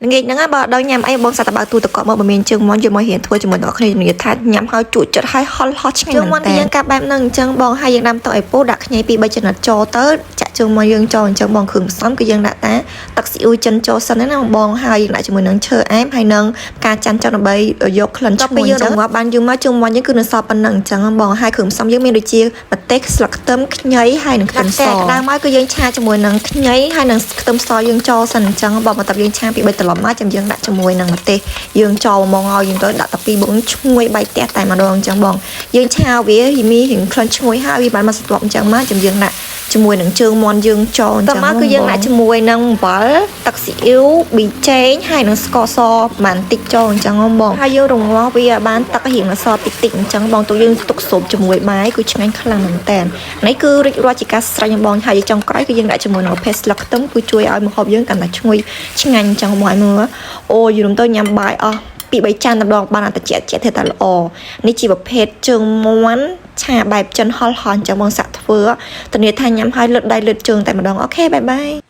ងាយហ្នឹងបើដល់ញ៉ាំអីបងសាត់តបើទូទឹកកកមកបើមានជើងមាន់យកមករៀនធ្វើជាមួយដល់គ្នានិយាយថាញ៉ាំហើយជក់ចិត្តហើយហល់ហត់ឆ្ងាញ់មែនតើជើងមាន់យើងកាប់បែបហ្នឹងអញ្ចឹងបងហើយយើងដាំទឹកឲ្យពោះដាក់ខ្ញី2 3ចំណិតចូលទៅចាក់ជើងមាន់យើងចូលអញ្ចឹងបងគ្រឿងផ្សំគឺយើងដាក់តាទឹកស៊ីអ៊ូវចិនចូលសិនណាបងហើយយើងដាក់ជាមួយនឹងឈើអែមហើយនឹងផ្កាច័ន្ទចូលដើម្បីយកក្លិនឈ្ងុយអញ្ចឹងរងាប់បានយូរមកជើងមាន់យើងគឺនៅសល់ប៉ុណ្ណឹងអញ្ចឹងបងហើយគ្រឿងផ្សំយើងមានដូចជាម្ទេសស្លឹកខ្ទឹមខ្ញីហើយនឹងខ្ទឹមសក្តៅមកគឺយើងឆាជាមួយនឹងខ្ញីហើយនឹងខ្ទឹមសយើងចូលសិនអញ្ចឹងបងបន្ទាប់យើងឆាពី3ត្រឡប់មកចាំយើងដាក់ជាមួយនឹងម្ទេសយើងចូលមកឲ្យយើងទៅដាក់តាពីបងឈ្ងុយបាយផ្ទះតែម្ដងអញ្ចឹងបងយើងឆាវាមានរៀងក្លិនឈ្ងុយហើយវាបានមកស្ទាប់អញ្ចឹងមកចាំយើងដាក់ជាមួយនឹងជើងមាន់យើងចូលអញ្ចឹងមកគឺយើងដាក់ជាមួយនឹងអំបិលទឹកស៊ីអ៊ីវប៊ីចេងហើយនឹងស្ករសបានតិចចូលអញ្ចឹងបងហើយយើងរងាស់វាបានទឹករៀងអសតិចតិចអញ្ចឹងបងទៅយើងទុកស៊ុបជាមួយបាយគឺឆ្ងាញ់ខ្លាំងមែនតើនេះគឺរីករាល់ជាការស្រេចបងហើយចុងក្រោយគឺយើងដាក់ជាមួយនឹងភេសស្លឹកខ្ទឹមគឺជួយឲ្យម្ហូបយើងកាន់តែឈ្ងុយឆ្ងាញ់អញ្ចឹងបងឲ្យមើលអូយយំទៅញ៉ាំបាយអស់ពី3ចានតែម្ដងបានតែជាធ្វើតែល្អនេះជាប្រភេទជើងមាន់ឆាបែបចិនហល់ហន់អញ្ចឹងបងសាក់ធ្វើធានាថាញ៉ាំហើយលឹតដៃលឹតជើងតែម្ដងអូខេបាយបាយ